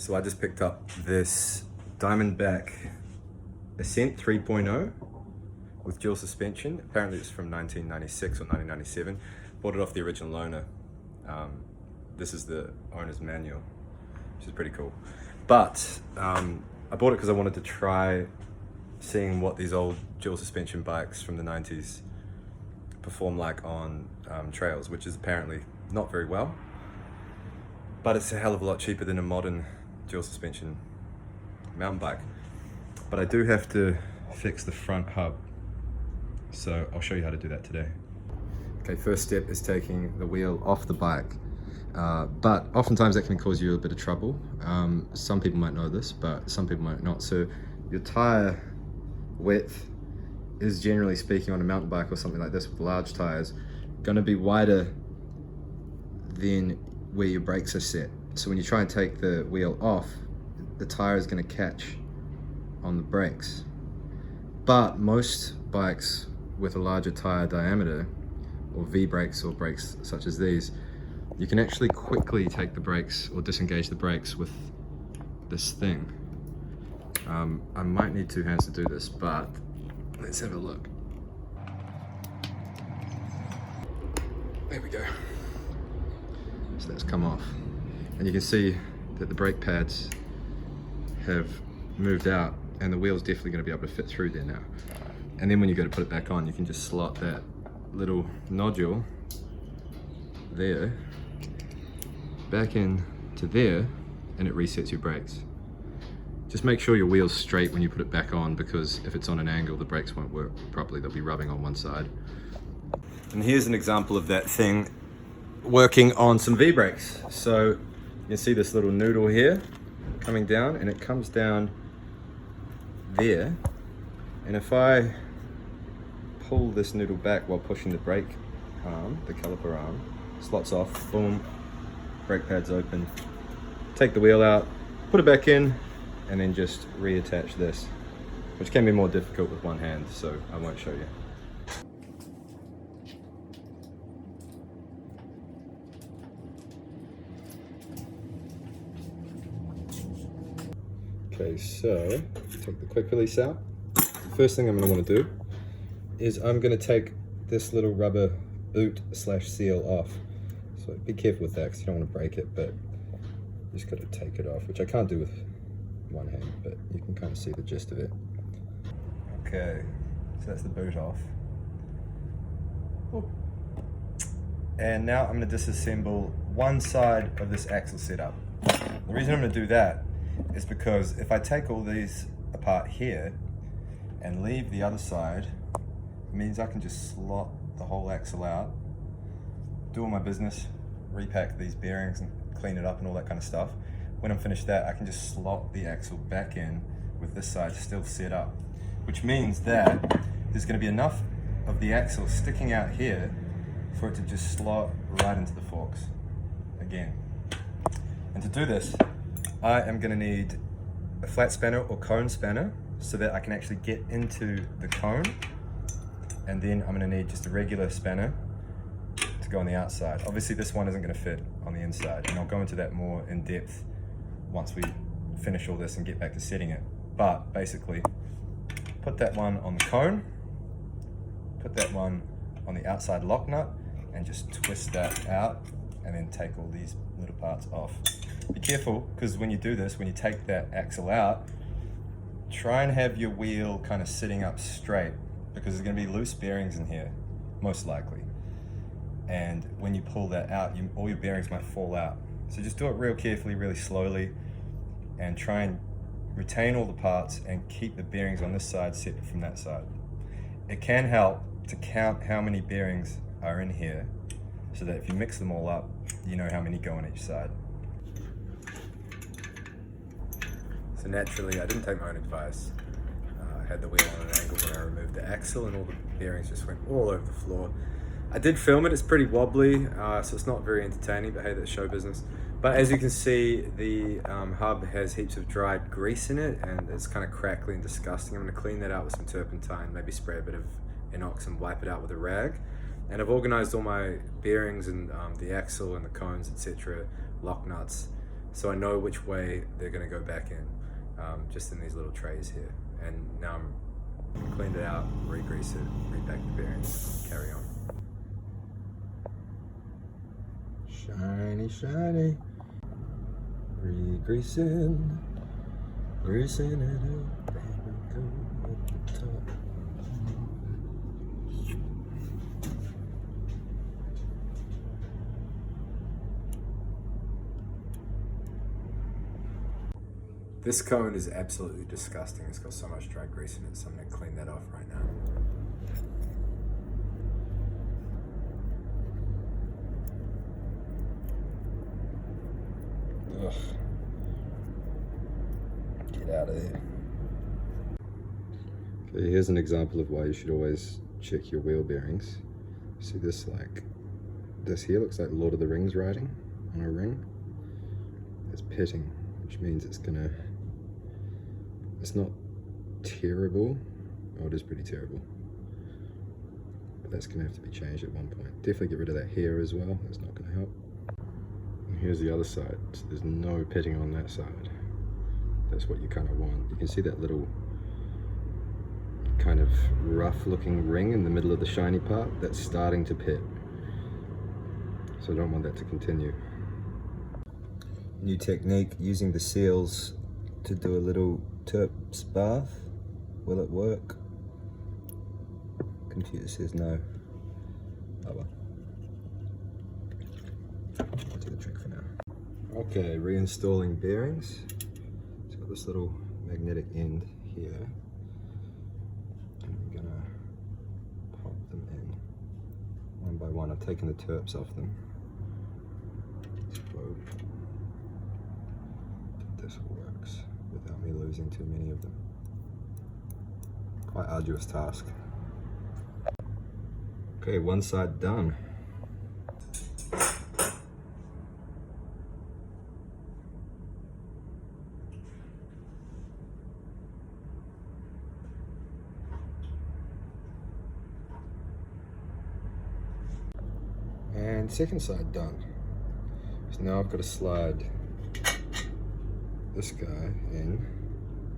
So I just picked up this Diamondback Ascent 3.0 with dual suspension. Apparently it's from 1996 or 1997. Bought it off the original owner. This is the owner's manual, which is pretty cool. But I bought it because I wanted to try seeing what these old dual suspension bikes from the 90s perform like on trails, which is apparently not very well. But it's a hell of a lot cheaper than a modern dual suspension mountain bike. But I do have to fix the front hub, so I'll show you how to do that today. Okay, first step is taking the wheel off the bike, but oftentimes that can cause you a bit of trouble. Some people might know this, but some people might not. So your tire width is, generally speaking, on a mountain bike or something like this with large tires, going to be wider than where your brakes are set. So when you try and take the wheel off, the tire is going to catch on the brakes. But most bikes with a larger tire diameter, or V brakes or brakes such as these, you can actually quickly take the brakes or disengage the brakes with this thing. I might need 2 hands to do this, but let's have a look. There we go. So that's come off. And you can see that the brake pads have moved out and the wheel's definitely going to be able to fit through there now. And then when you go to put it back on, you can just slot that little nodule there back in to there, and it resets your brakes. Just make sure your wheel's straight when you put it back on, because if it's on an angle, the brakes won't work properly. They'll be rubbing on one side. And here's an example of that thing working on some V brakes. So you can see this little noodle here coming down, and it comes down there. And if I pull this noodle back while pushing the brake arm, the caliper arm, slots off, boom, brake pads open, take the wheel out, put it back in, and then just reattach this, which can be more difficult with one hand, so I won't show you. Okay, so take the quick release out. The first thing I'm going to want to do is I'm going to take this little rubber boot / seal off. So be careful with that because you don't want to break it, but you just got to take it off, which I can't do with one hand, but you can kind of see the gist of it. Okay, so that's the boot off. Ooh. And now I'm going to disassemble one side of this axle setup. The reason I'm going to do that is because if I take all these apart here and leave the other side, it means I can just slot the whole axle out, do all my business, repack these bearings and clean it up and all that kind of stuff. When I'm finished that, I can just slot the axle back in with this side still set up, which means that there's going to be enough of the axle sticking out here for it to just slot right into the forks again. And to do this, I am going to need a flat spanner or cone spanner so that I can actually get into the cone, and then I'm going to need just a regular spanner to go on the outside. Obviously this one isn't going to fit on the inside, and I'll go into that more in depth once we finish all this and get back to setting it. But basically, put that one on the cone, put that one on the outside lock nut, and just twist that out, and then take all these little parts off. Be careful, because when you do this, when you take that axle out, try and have your wheel kind of sitting up straight, because there's going to be loose bearings in here, most likely. And when you pull that out, all your bearings might fall out. So just do it real carefully, really slowly, and try and retain all the parts and keep the bearings on this side separate from that side. It can help to count how many bearings are in here, so that if you mix them all up, you know how many go on each side. So naturally, I didn't take my own advice. I had the wheel on an angle when I removed the axle, and all the bearings just went all over the floor. I did film it, it's pretty wobbly, so it's not very entertaining, but hey, that's show business. But as you can see, the hub has heaps of dried grease in it, and it's kind of crackly and disgusting. I'm going to clean that out with some turpentine, maybe spray a bit of inox and wipe it out with a rag. And I've organized all my bearings and the axle and the cones, etc., lock nuts, so I know which way they're going to go back in, just in these little trays here. And now I'm cleaned it out, re-grease it, repack the bearings, carry on. Shiny, shiny, re-greasing, greasing it up, and we go at the top. This cone is absolutely disgusting. It's got so much dry grease in it, so I'm going to clean that off right now. Ugh. Get out of there. Okay, here's an example of why you should always check your wheel bearings. See this, like, this here looks like Lord of the Rings writing on a ring. It's pitting, which means it's not terrible. Oh, it is pretty terrible. But that's gonna have to be changed at one point. Definitely get rid of that hair as well. That's not gonna help. And here's the other side. So there's no pitting on that side. That's what you kind of want. You can see that little kind of rough looking ring in the middle of the shiny part. That's starting to pit. So I don't want that to continue. New technique, using the seals to do a little Terps bath. Will it work? Computer says no. Oh well. I'll do the trick for now. Okay, reinstalling bearings. It's got this little magnetic end here. I'm gonna pop them in one by one. I've taken the Terps off them. Whoa. This works without me losing too many of them. Quite arduous task. Okay, one side done. And second side done. So now I've got to slide this guy in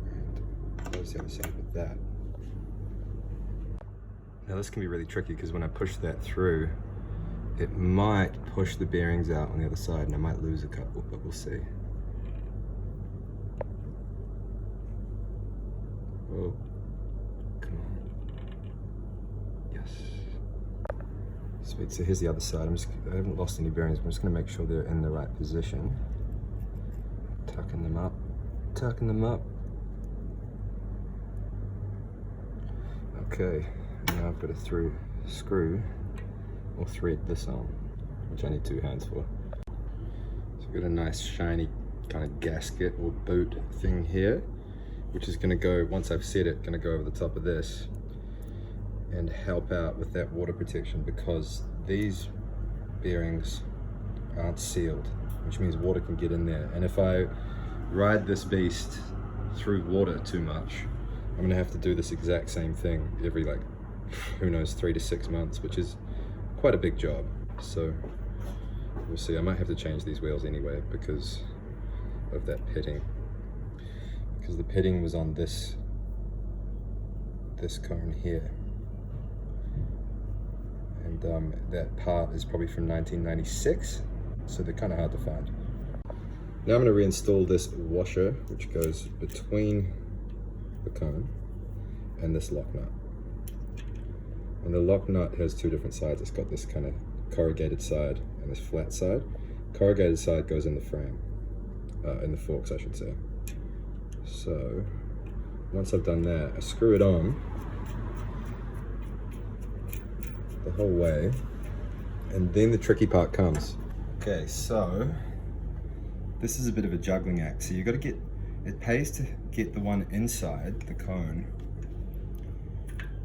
and close the other side with that. Now this can be really tricky because when I push that through, it might push the bearings out on the other side and I might lose a couple, but we'll see. Oh, come on. Yes. Sweet, so here's the other side. I haven't lost any bearings, but I'm just gonna make sure they're in the right position. Tucking them up, tucking them up. Okay, now I've got to screw or thread this on, which I need 2 hands for. So I've got a nice shiny kind of gasket or boot thing here, which is gonna go, once I've set it, gonna go over the top of this and help out with that water protection, because these bearings aren't sealed, which means water can get in there. And if I ride this beast through water too much, I'm gonna have to do this exact same thing every, like, who knows, 3 to 6 months, which is quite a big job. So we'll see. I might have to change these wheels anyway because of that pitting. Because the pitting was on this cone here. And that part is probably from 1996, so they're kind of hard to find. Now I'm going to reinstall this washer, which goes between the cone and this lock nut. And the lock nut has 2 different sides. It's got this kind of corrugated side and this flat side. Corrugated side goes in the frame, in the forks I should say. So once I've done that, I screw it on the whole way, and then the tricky part comes. Okay, so this is a bit of a juggling act. So you got to get, it pays to get the one inside the cone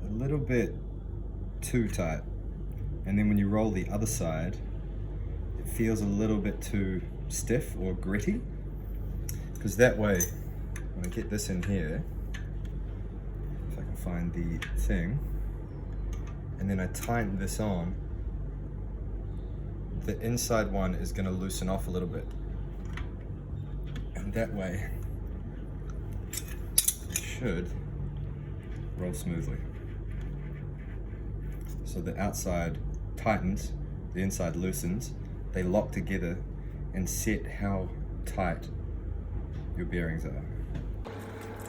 a little bit too tight, and then when you roll the other side, it feels a little bit too stiff or gritty, because that way, when I get this in here, if I can find the thing, and then I tighten this on, the inside one is going to loosen off a little bit. And that way, it should roll smoothly. So the outside tightens, the inside loosens, they lock together and set how tight your bearings are.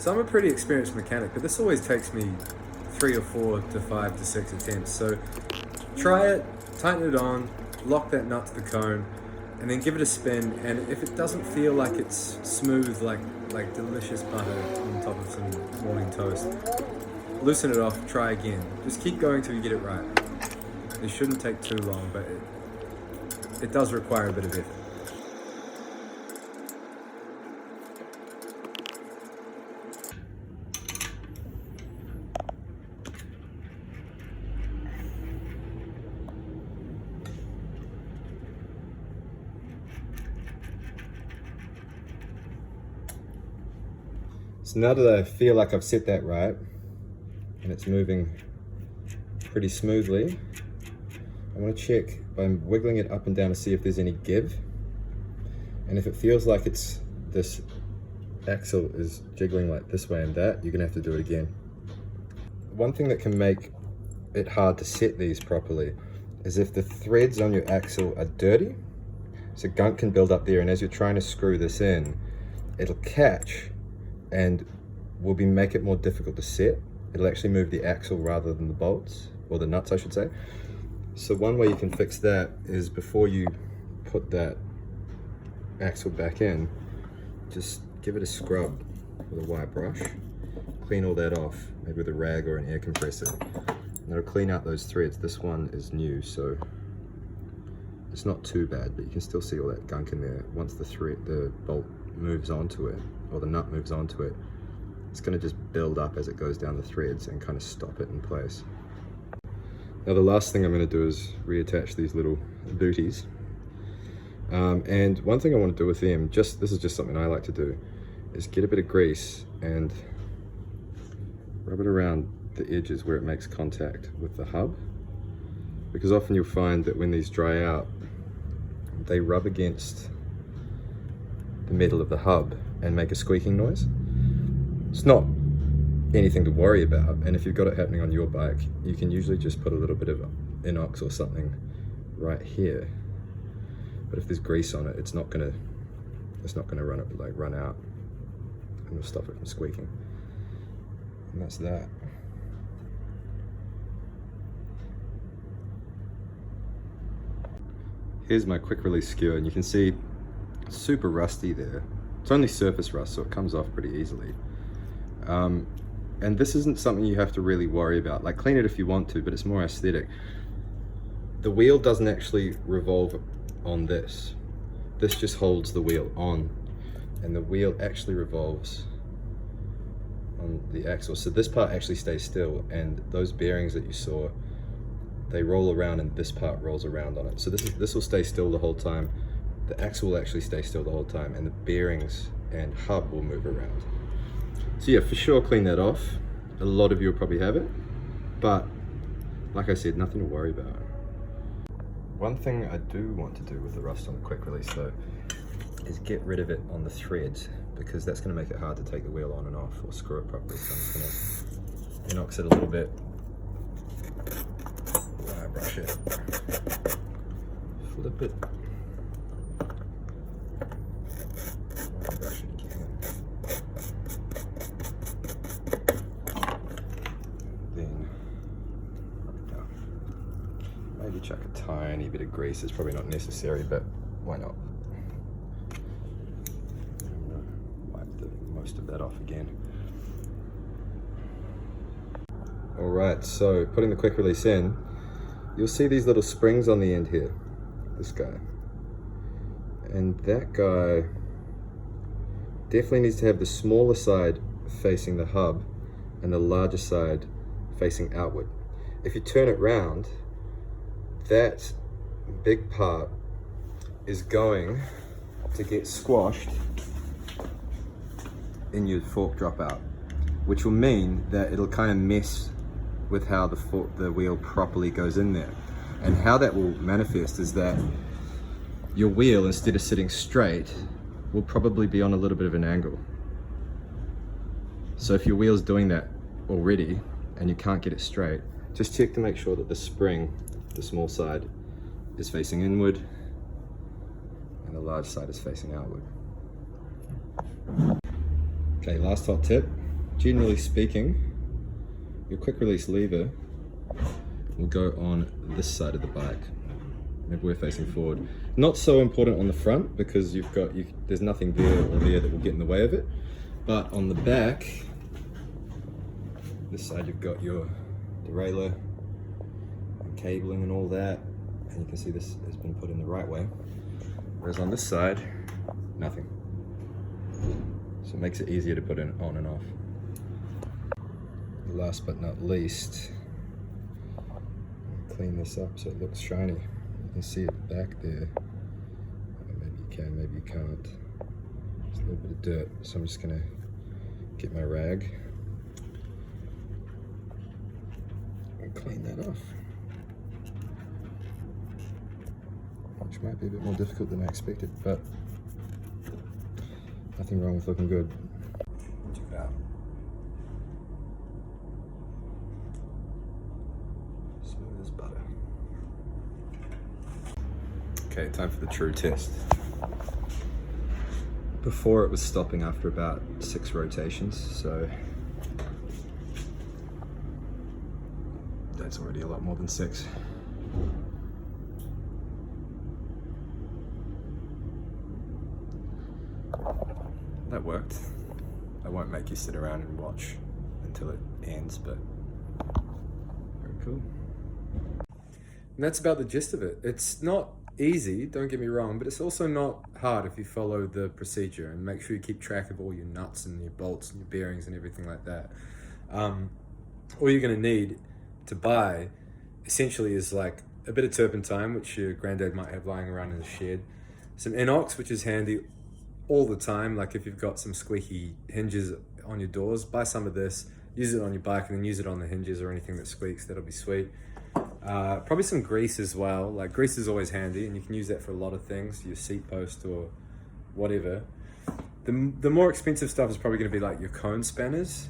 So I'm a pretty experienced mechanic, but this always takes me 3 or 4 to 5 to 6 attempts. So try it, tighten it on, lock that nut to the cone, and then give it a spin. And if it doesn't feel like it's smooth, like delicious butter on top of some morning toast, loosen it off, try again. Just keep going till you get it right. It shouldn't take too long, but it does require a bit of effort. So now that I feel like I've set that right, and it's moving pretty smoothly, I want to check by wiggling it up and down to see if there's any give. And if it feels like this axle is jiggling like this way and that, you're gonna have to do it again. One thing that can make it hard to set these properly is if the threads on your axle are dirty, so gunk can build up there, and as you're trying to screw this in, it'll catch and will make it more difficult to set. It'll actually move the axle rather than the bolts, or the nuts I should say. So one way you can fix that is before you put that axle back in, just give it a scrub with a wire brush, clean all that off, maybe with a rag or an air compressor, and it'll clean out those threads. This one is new, so it's not too bad, but you can still see all that gunk in there. Once the bolt moves onto it, or the nut moves onto it, it's going to just build up as it goes down the threads and kind of stop it in place. Now the last thing I'm going to do is reattach these little booties. And one thing I want to do with them, this is just something I like to do, is get a bit of grease and rub it around the edges where it makes contact with the hub. Because often you'll find that when these dry out, they rub against the metal of the hub and make a squeaking noise. It's not anything to worry about, and if you've got it happening on your bike, you can usually just put a little bit of inox or something right here. But if there's grease on it, it's not gonna run out, and it'll stop it from squeaking. And that's that. Here's my quick release skewer, and you can see it's super rusty there. It's only surface rust, so it comes off pretty easily. And this isn't something you have to really worry about. Like, clean it if you want to, but it's more aesthetic. The wheel doesn't actually revolve on this. This just holds the wheel on, and the wheel actually revolves on the axle. So this part actually stays still, and those bearings that you saw, they roll around, and this part rolls around on it. So this will stay still the whole time. The axle will actually stay still the whole time, and the bearings and hub will move around. So yeah, for sure clean that off. A lot of you will probably have it, but like I said, nothing to worry about. One thing I do want to do with the rust on the quick release though, is get rid of it on the threads, because that's going to make it hard to take the wheel on and off or screw it properly. So I'm just going to inox it a little bit, wire brush it, flip it, wire brush it again. Maybe chuck a tiny bit of grease. It's probably not necessary, but why not? I'm gonna wipe most of that off again. All right, so putting the quick release in, you'll see these little springs on the end here. This guy. And that guy definitely needs to have the smaller side facing the hub and the larger side facing outward. If you turn it round, that big part is going to get squashed in your fork dropout, which will mean that it'll kind of mess with how the wheel properly goes in there. And how that will manifest is that your wheel, instead of sitting straight, will probably be on a little bit of an angle. So if your wheel's doing that already and you can't get it straight, just check to make sure that the spring, the small side, is facing inward and the large side is facing outward. Okay, last hot tip. Generally speaking, your quick release lever will go on this side of the bike. Maybe we're facing forward. Not so important on the front because there's nothing there or there that will get in the way of it. But on the back, this side you've got your derailleur and cabling and all that. And you can see this has been put in the right way. Whereas on this side, nothing. So it makes it easier to put it on and off. Last but not least, clean this up so it looks shiny. You can see it back there. Maybe you can, maybe you can't. There's a little bit of dirt, so I'm just gonna get my rag and clean that off. Which might be a bit more difficult than I expected, but nothing wrong with looking good. Check it out. Smooth as butter. Okay, time for the true test. Before it was stopping after about 6 rotations, so that's already a lot more than 6. That worked. I won't make you sit around and watch until it ends, but very cool. And that's about the gist of it. It's not easy, don't get me wrong, but it's also not hard if you follow the procedure and make sure you keep track of all your nuts and your bolts and your bearings and everything like that. All you're going to need to buy essentially is like a bit of turpentine, which your granddad might have lying around in the shed, some inox, which is handy all the time. Like if you've got some squeaky hinges on your doors, buy some of this, use it on your bike, and then use it on the hinges or anything that squeaks. That'll be sweet. Probably some grease as well. Like grease is always handy, and you can use that for a lot of things, your seat post or whatever. The more expensive stuff is probably going to be like your cone spanners.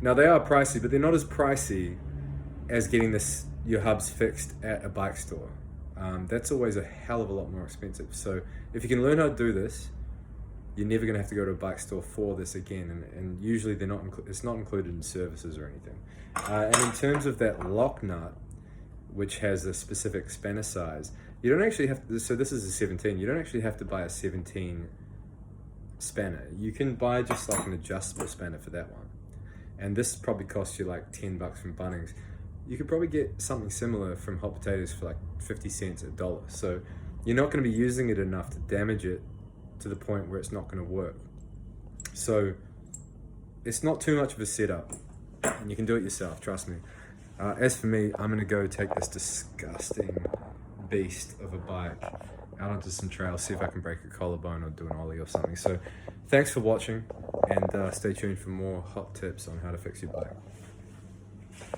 Now they are pricey, but they're not as pricey as getting your hubs fixed at a bike store. That's always a hell of a lot more expensive. So if you can learn how to do this, you're never going to have to go to a bike store for this again. And usually it's not included in services or anything. And in terms of that lock nut, which has a specific spanner size, you don't actually have to, so this is a 17, you don't actually have to buy a 17 spanner. You can buy just like an adjustable spanner for that one. And this probably costs you like $10 from Bunnings. You could probably get something similar from Hot Potatoes for like 50 cents, $1. So you're not going to be using it enough to damage it to the point where it's not going to work. So it's not too much of a setup, and you can do it yourself, trust me. As for me, I'm going to go take this disgusting beast of a bike out onto some trails, see if I can break a collarbone or do an ollie or something. So thanks for watching, and stay tuned for more hot tips on how to fix your bike.